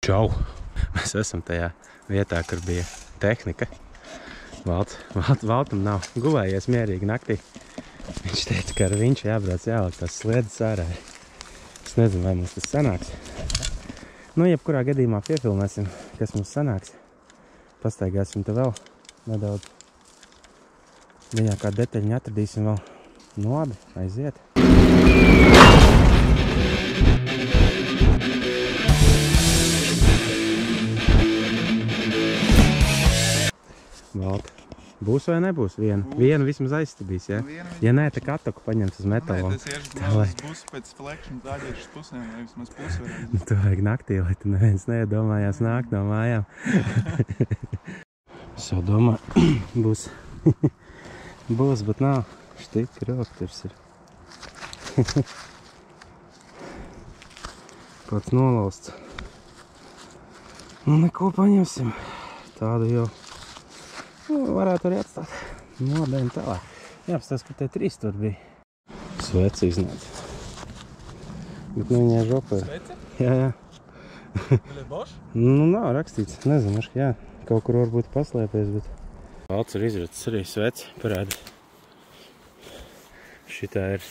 Čau! Mēs esam tajā vietā, kur bija tehnika. Valtam nav guvējies mierīgi naktī. Viņš teica, ka ar viņš jābrauc jāliek tās sliedas ārā. Es nezinu, vai mums tas sanāks. Nu, jebkurā gadījumā piefilmēsim, kas mums sanāks. Pastaigāsim te vēl nedaudz. Viņā kā detaļiņu atradīsim vēl. Nu labi, aiziet. Valta, būs vai nebūs viena? Vienu vismaz aizstudīs, ja? Ja nē, tā kataku paņemt uz metālu. Nē, tas iešu būs pēc flekšanas daļiešu pusēm, vai vismaz pusi varētu. Tu vajag naktī, lai tu neviens neiedomājās nākt no mājām. Es jau domāju, būs, bet nav. Štik rokturs ir. Pats nolausts. Nu, neko paņemsim. Tādu jau varētu arī atstāt. Nodējam tālāk. Jāapstās, ka te 3 tur bija. Sveci iznāca. Bet nu viņai žopē. Sveci? Jā. Vēl ir boš? Nu, nav rakstīts. Nezinu, jā. Kaut kur varbūt paslēpies, bet... Valts ir izracis arī sveci. Parādi. Šitā ir...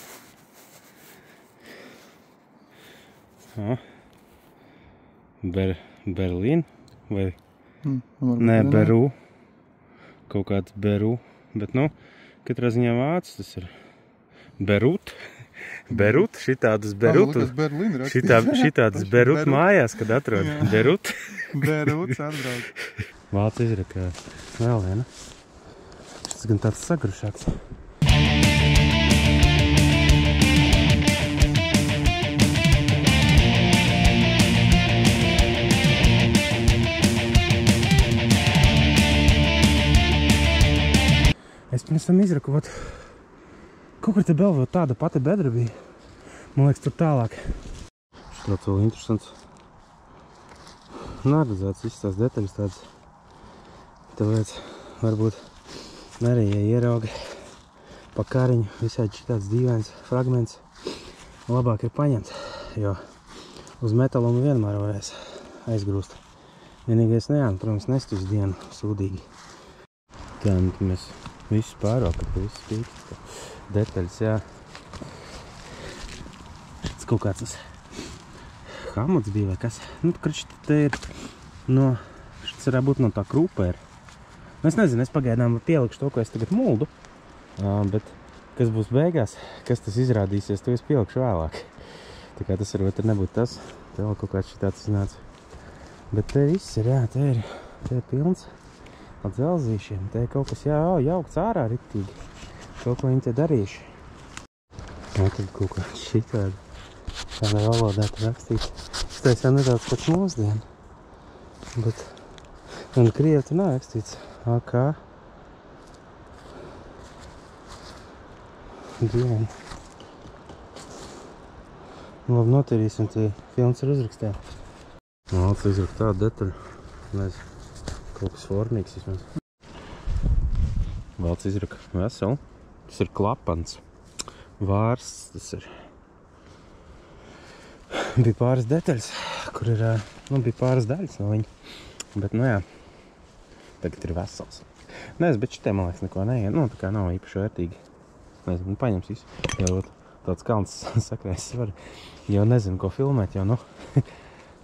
Berlīna vai... Nē, Beru. Kaut kāds Beru. Bet, nu, katrā ziņā vācis tas ir. Berut. Berut, šitādas Berut. Šitādas Berut mājās, kad atrod. Berut. Beruts atbrauc. Vācis izraka vēl viena. Šis gan tāds sagrušāks. Es pirms tam izraku, kaut kur te vēl tāda pati bedra bija. Man liekas, tur tālāk. Štāds vēl interesants. Nārdzēts viss tās detaļas tādas. Tāpēc varbūt arī, ja ierauga pa kariņu visādi šitāds dīvains fragments, labāk ir paņemt, jo uz metalumu vienmēr varēs aizgrūst. Vienīgais protams, nest uz dienu sūdīgi. Tā, nu mēs visu pārvalkat, visu spītas detaļas, jā. Tas kaut kāds tas hamots bija vai kas. Nu, krišķi te ir no, šis varētu būt no tā krūpēra. Nu, es nezinu, es pagaidām pielikšu to, ko es tagad muldu, bet kas būs beigās, kas tas izrādīsies, to es pielikšu vēlāk. Tā kā tas varbūt nebūtu tas, te vēl kaut kāds šitāds iznāca. Bet te viss ir, jā, te ir pilns. Ar dzelzīšiem. Te ir kaut kas jaukts ārā riktīgi. Kaut ko viņi te darījuši. Jā, tad kaut kā šitādi. Tādā valodā te rakstīt. Tas jau nedaudz pēc mūsdienu. Bet... Un krievi te nav rakstīts. AK. Dienu. Labi, notīrīsim, tie films ir uzrakstē. Valsts izraka tādu detaļu. Nezinu. Kaut kas formīgs vismaz. Valts izraka veselu. Tas ir klapans. Vārsts tas ir. Bija pāris detaļas, kur ir, nu, bija pāris daļas no viņa. Bet, nu jā, tagad ir vesels. Nezinu, bet šitie, man liekas, neko neiet. Nu, tā kā nav īpaši vērtīgi. Nezinu, nu, paņems visu. Jau tāds kalns sakrēs var. Jo nezinu, ko filmēt, jo, nu,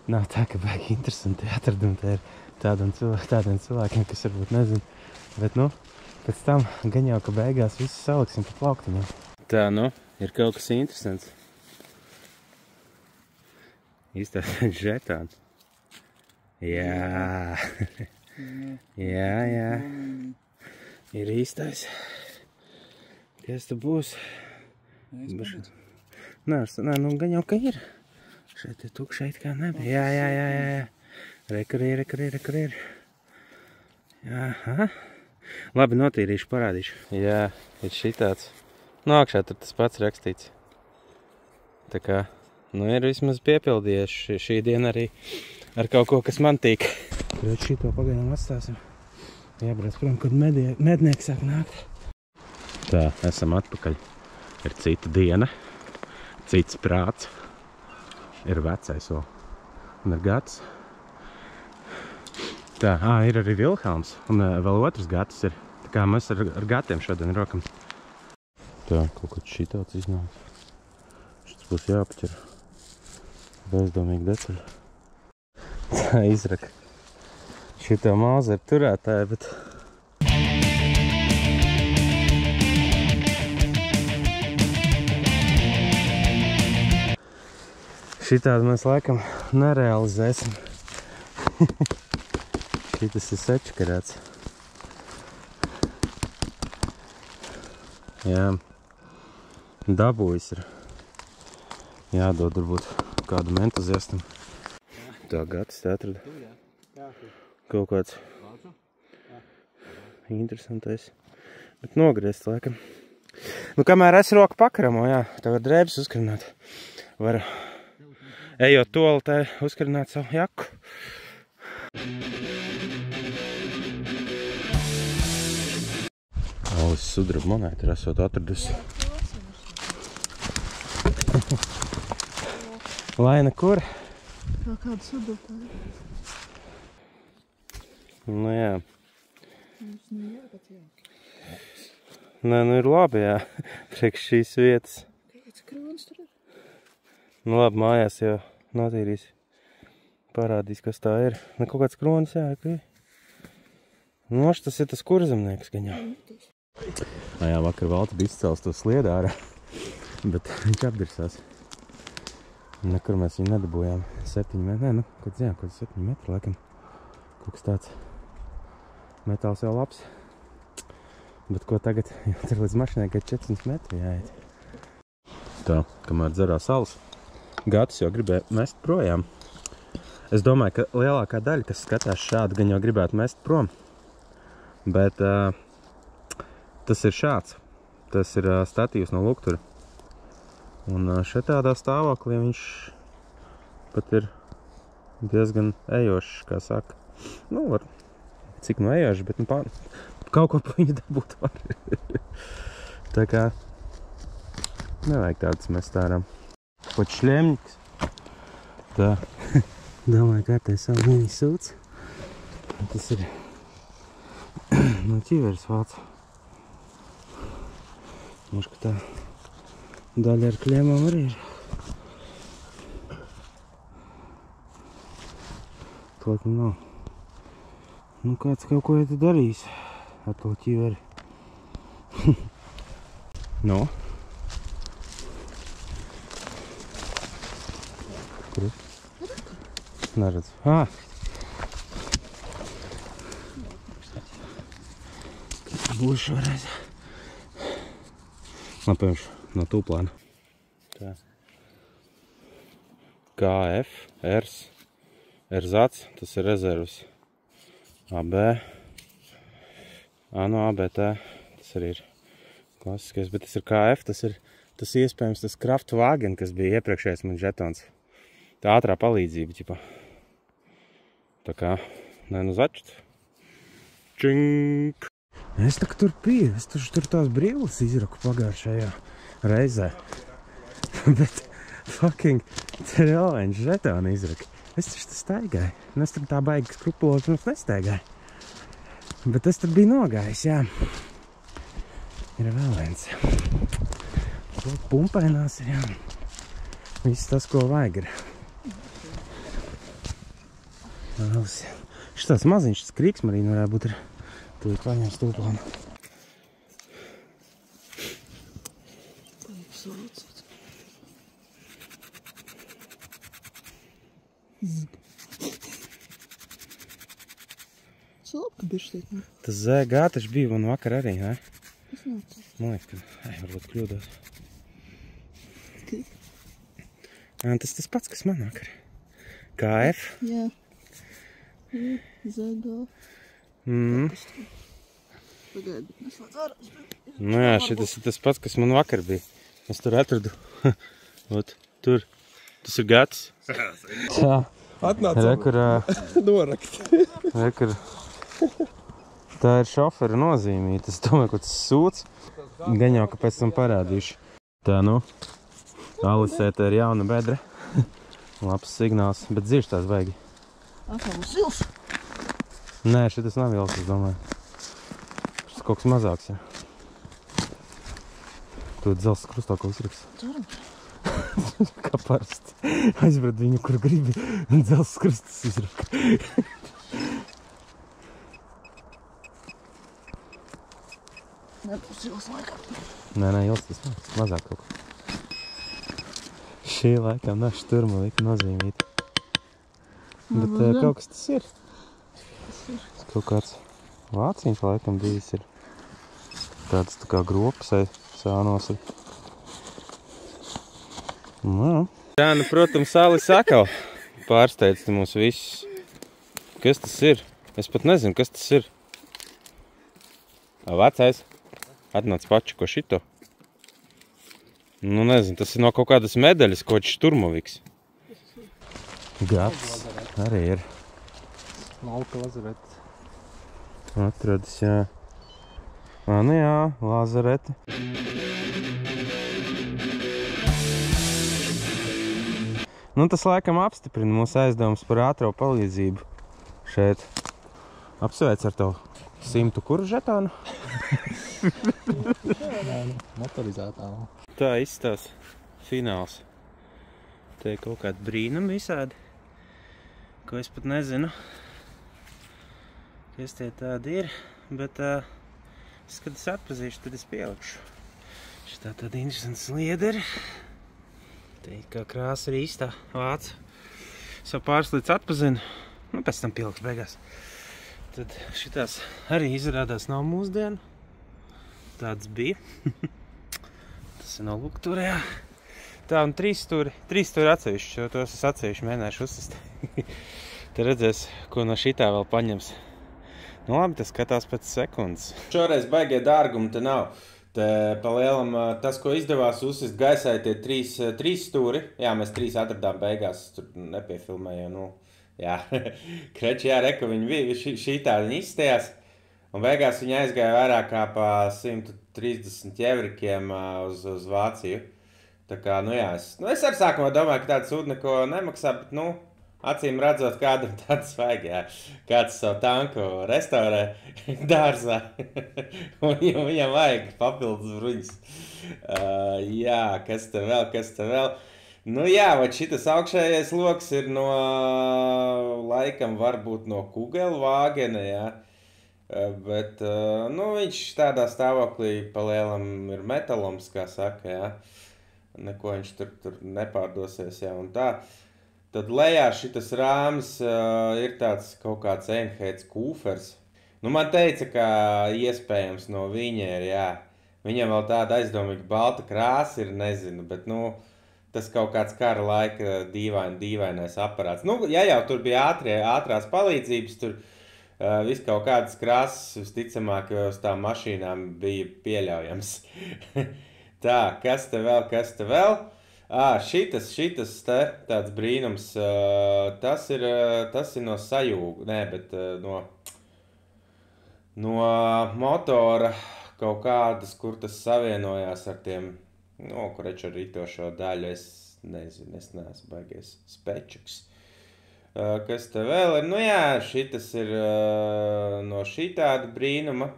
nav tā, ka baigi interesanti atradumi. Te ir tādiem cilvēkiem, kas varbūt nezinu. Bet, nu, pēc tam gan jau, ka beigās visu saliksim pa plauktiņiem. Tā, nu, ir kaut kas interesants. Izstāstāt žetāns. Jā. Jā. Ir īstais. Kas tu būs? Nē, nu, gan jau, ka ir. Šeit ir tukšeit kā nebija. Jā. Rekur ir. Jā. Labi, notīrīšu, parādīšu. Jā, ir šitāds. Nu, augšā tur tas pats rakstīts. Tā kā, nu, ir vismaz piepildījies šī diena arī ar kaut ko, kas man tīk. Tur šito pagaidām atstāsim. Jābrauc prom, kad mednieki sāk nākt. Tā, esam atpakaļ. Ir cita diena, cits prāts. Ir vecais vēl. Un ir gads. Tā, ir arī Vilhelms, un vēl otrs gatis ir. Tā kā mēs ar gatiem šodien rokam. Tā, kaut kāds šitāds iznāk. Šis būs jāpaķer. Bezdomīgi detaļi. Tā izraka. Šitā māza ir turētāja, bet... Šitādi mēs laikam nerealizēsim. Šitas ir sečkarēts. Jā, dabūjis ir. Jādod varbūt kādam entuziastam. Tā gatis te atrada. Kaut kāds interesantais. Bet nogriezt laikam. Nu, kamēr es roku pakaramo, jā, tev var drēbes uzkarināt. Var... Ejot toaletē, uzkarināt savu jaku. Alis sudraba monēta ir esot atradusi. Laina kur? Vēl kāda sudraba tā ir? Nu jā. Mums jā, bet jā. Nē, nu ir labi, jā. Priekš šīs vietas. Kāds kronis tur ir? Nu labi, mājās jau notīrīs. Parādīs, kas tā ir. Nu, kaut kāds kronis, jā, ka ir. Nu, tas ir tas kurzemnieks, gan jau. Jā, vakar Valta bija izcēlis to sliedu ārā, bet viņš apdirsās. Nekur mēs viņu nedabūjām. 7 metri, nē, nu, kaut 7 metri, laikam. Kaut kas tāds metāls jau labs. Bet ko tagad, jo tur līdz mašinai, ka 400 metri jāiet. Tā, kamēr dzerās salas, gatis jau gribēja mest projām. Es domāju, ka lielākā daļa, kas skatās šādu, gan jau gribētu mest prom. Bet tas ir šāds. Tas ir statīvs no luktura. Un šeit tādā stāvoklī viņš pat ir diezgan ejošs, kā saka. Nu, var, cik no ejošs, bet nu, kaut ko pa viņu dabūt var. Tā kā nevajag tādas mest ārā. Pat šļemņiks. Tā. Domāju, kā te savu mini sūds. Tas ir no ķiveres vāc. Mums, ka tā daļa ar kļēmām arī ir. Laikam nav. Nu, kāds kaut ko ir darījis ar to ķiveri. No. Kur ir? Neredzu. Būs šoreiz. Lapējuši no tūplāna. Tā. KF, RS, RZAC, tas ir rezervs. AB. No ABT, tas arī ir klasiskais, bet tas ir KF, tas ir iespējams tas Kraftwagen, kas bija iepriekšējais man žetons. Tā ātrā palīdzība, ķipa. Tā kā, nē, nu začt. Čink! Es tā kā tur pieeju, es tur tās brīvas izraku pagājušajā reizē. Bet fucking, te ir vēl viens žetona izraka. Es taču tas staigāju. Es tur tā baigi skrupuloši mums nestaigāju. Bet es tur biju nogājis, jā. Ir vēl viens. Pumpainās ir, jā. Viss tas, ko vajag ir. Šis tāds maziņš, tas krīksmarīna varētu būt ir. Tūlīt paņēm stūplānu. Slapka bišķi tiek, ne? Tas ZG taču bija man vakar arī, ne? Es nācu. Man liekas, ka varbūt kļūdos. Tik? Tas pats, kas man vakar. KF. Jā. ZG. Pagaid, bet mēs lādz ārā. Nu jā, šitas ir tas pats, kas man vakar bija. Es tur atradu. Ot, tur. Tas ir gads. Jā. Atnācam. Rekur, Norakt. rekur. Tā ir šofera nozīmīta. Es domāju, ka tas sūds. Gan jau, ka pēc tam parādīšu. Tā, nu. Alisēta ir jauna bedre. Labs signāls, bet dzirš tās baigi. Atkal mums sils. Nē, šitas nav ielas, es domāju. Šis kaut kas mazāks, jā. Tu dzels krustā kaut kas riks. Cerams. Kā parasti. Aizbrad viņu, kur gribi, un dzels krustas izraka. Nebūs ielas laikam. Nē, ielas tas nav. Mazāk kaut ko. Šī laikam nav šturmavika nozīmīta. Bet kaut kas tas ir. Kaut kāds vāciņš laikam bijis ir. Tāds tā kā gropas sānos ir. Nu. Jā, nu, protams, Alis atkal pārsteidz mūs visus. Kas tas ir? Es pat nezinu, kas tas ir. Vecais. Atnāc pači, ko šito. Nu, nezinu, tas ir no kaut kādas medaļas, ko šturmaviks. Gads arī ir. Malka lazareta. Atradis, jā. Nu jā, lazareta. Nu, tas laikam apstiprina mūsu aizdevumus par ātro palīdzību šeit. Apsveic ar tavu 100 kuru žetonu. Motorizētā. Tā izstās fināls. Te ir kaut kādi brīnumi visādi, ko es pat nezinu, kas tie tādi ir, bet kad es atpazīšu, tad es pielikšu. Šitā tāda interesanta sliederi. Te ir kā krāsa arī īstā vāca. Savu pāris līdz atpazinu, nu pēc tam pieliks beigās. Tad šitās arī izrādās nav mūsdienu. Tāds bija. Tas ir no lukturē. Tā, un 3 stūri atsevišķi, jo tos es atsevišķi mēģināšu uzsist. Te redzēs, ko no šitā vēl paņems. Nu labi, tas skatās pēc sekundes. Šoreiz baigie dārgumi te nav. Te pa lielam tas, ko izdevās uzsist gaisai, tie 3 stūri. Jā, mēs 3 atradām beigās, tur nepiefilmēju, nu. Jā, kreči, jā, reka, viņi bija, šī tā viņi izstējās. Un beigās viņi aizgāja vairāk kā pa 130 ķevrikiem uz Vāciju. Tā kā, nu jā, es ar sākumā domāju, ka tāda sūda neko nemaksā, bet, nu, acīm redzot, kādam tāds vajag, jā. Kāds savu tanku restaurē dārzā, un viņam vajag papildus bruņas. Jā, kas te vēl? Nu jā, vai šitas augšējais loks ir no, laikam, varbūt no Kugelvāgena, jā. Bet, nu, viņš tādā stāvoklī palielam ir metaloms, kā saka, jā. Neko viņš tur nepārdosies, jā, un tā. Tad lejā šitas rāmis ir tāds kaut kāds Einheits kūfers. Nu, man teica, ka iespējams no viņa ir, jā. Viņam vēl tāda aizdomīga balta krāsa ir, nezinu, bet, nu, tas kaut kāds kara laika dīvainais aparāts. Nu, ja jau tur bija ātrās palīdzības, tur viss kaut kādas krāsas, visticamāk, jo uz tām mašīnām bija pieļaujams. Tā, kas te vēl? Šitas te, tāds brīnums, tas ir no sajūga, nē, bet no motora kaut kādas, kur tas savienojās ar tiem, nu, kur ar ritošo daļu, es nezinu, es neesmu baigies spečuks. Kas te vēl ir? Nu jā, šitas ir no šī tāda brīnuma,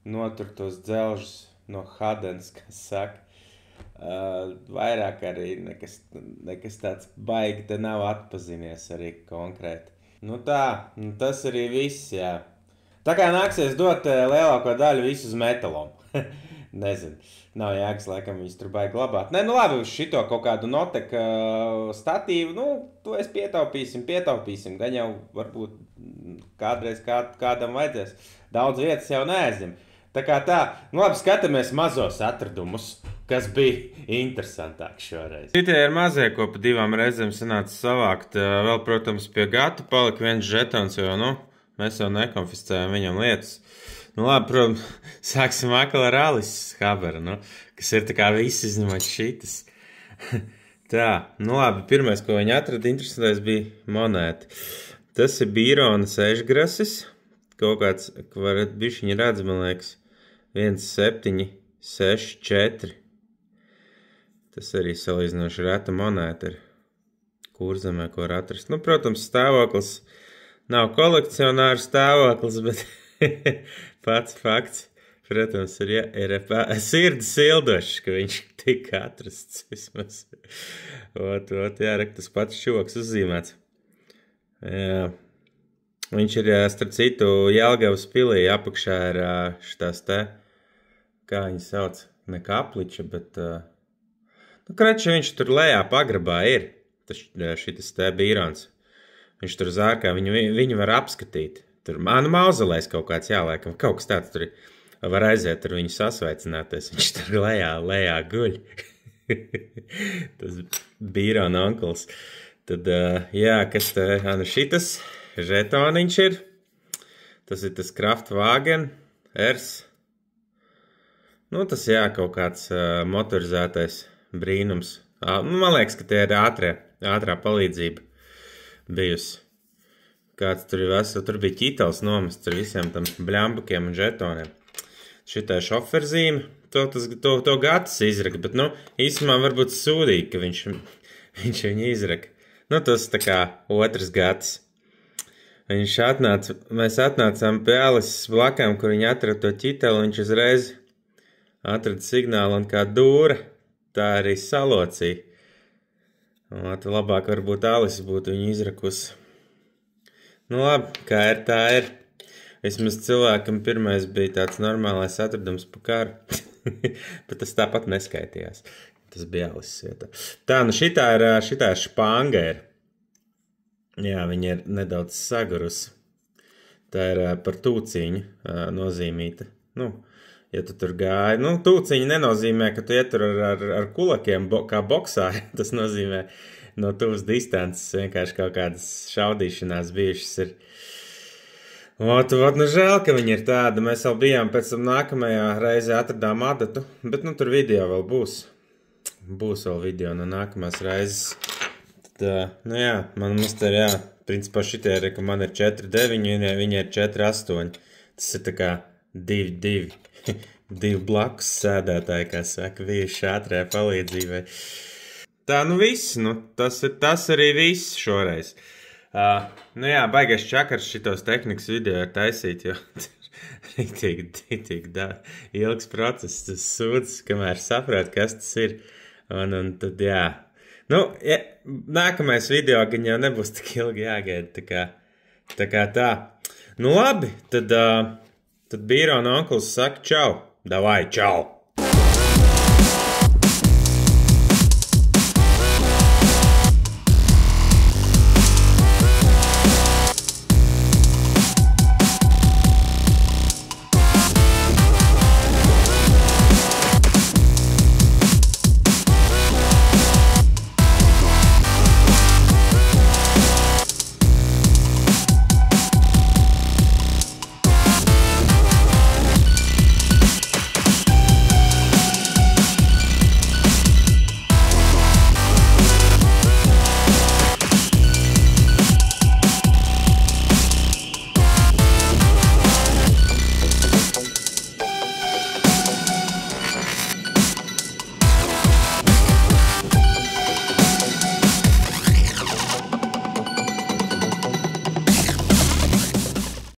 notur tos dzelžus no Hadens, kas saka. Vairāk arī nekas tāds baigi te nav atpazinies arī konkrēti. Nu tā, tas arī viss, jā. Tā kā nāksies dot lielāko daļu visu uz metalom. Nezinu, nav jēgas, laikam viņas tur baigi glabāt. Nē, nu labi, uz šito kaut kādu Notek statīvu, nu, to es pietaupīsim. Gan jau varbūt kādreiz kādam vajadzēs. Daudz vietas jau neaizņem. Tā kā tā, nu labi, skatāmies mazos atradumus, kas bija interesantāk šoreiz. Šitie ir mazie, ko pa 2 reizēm sanāca savākt. Vēl, protams, pie gata palika viens žetons, jo, nu, mēs jau nekonfiscējam viņam lietas. Nu labi, protams, sāksim atkal ar Alises haberu, nu, kas ir tā kā viss izņemot šitas. Tā, nu labi, pirmais, ko viņi atrada interesantais, bija monēta. Tas ir Bīrona sešgrasis, kaut kāds, ko varat bišķiņi redz, man liekas, 1764. Tas arī salīdzinoši reta monēta ir Kurzemē, ko var atrast. Nu, protams, stāvoklis Nav kolekcionāru stāvoklis, bet pats fakts, protams, ir sirdi sildošs, ka viņš tika atrasts vismaz. Jā, tas pats šoks uzzīmēts. Jā. Viņš ir, starp citu, Jelgavas pilī apakšā ir šitās te, kā viņi sauc, ne kapliča, bet, kreči viņš tur lejā pagrabā ir, šitas te bīrons. Viņš tur zārkā, viņu var apskatīt. Tur mauzolējs kaut kāds jāliekam, kaut kas tāds tur var aiziet ar viņu sasveicināties. Viņš tur lejā guļ. Tas bīrona onkls. Tad, jā, kas te, šitas žetoniņš ir. Tas ir tas Kraftwagen Ers. Nu, tas jā, kaut kāds motorizētais brīnums. Man liekas, ka tie ir ātrā palīdzība bijusi. Kāds tur ir vesels, tur bija ķitels nomests ar visiem tam bļambukiem un žetoniem. Šitai šoferzīme, to gads izraka, bet, īstumā varbūt sūdīgi, ka viņš viņu izraka. Tas tā kā otrs gads. Mēs atnācām pie Alises blakām, kur viņi atrada to ķiteli, viņš uzreiz atrada signālu un kā dūra, tā arī salocīja. Labāk varbūt Alisa būtu viņu izrakusi. Labi, kā ir, tā ir. Vismaz cilvēkam pirmais bija tāds normālais atradums pa karu, bet tas tāpat neskaitījās. Tas bija Alises vietā. Tā, šitā ir španga ir. Jā, viņa ir nedaudz sagurusi. Tā ir par tūciņu nozīmīta. Ja tu tur gāji, tūciņa nenozīmē, ka tu ietur ar kulakiem kā boksā. Tas nozīmē no tuvas distances vienkārši kaut kādas šaudīšanās bijušas ir. Žēl, ka viņi ir tāda. Mēs vēl bijām pēc tam nākamajā reizē atradām adatu, bet tur video vēl būs. Būs vēl video no nākamās reizes. Tad, jā, mums te ir, principā šitie ir, ka man ir 4,9, viņa ir 4,8. Tas ir tā kā 2,2. Divi blakus sēdētāji, kā saka, bijuši ātrajā palīdzībai. Tā, viss, tas arī viss šoreiz. Jā, baigais čakars šitos tehnikas video ir taisīt, jo rītīgi ilgs process, tas sūds, kamēr saprāt, kas tas ir. Un tad, jā. Nākamais video gan jau nebūs tik ilgi jāgaida, tā kā tā. Labi, tad bīrona onkls saka čau. Davai, čau!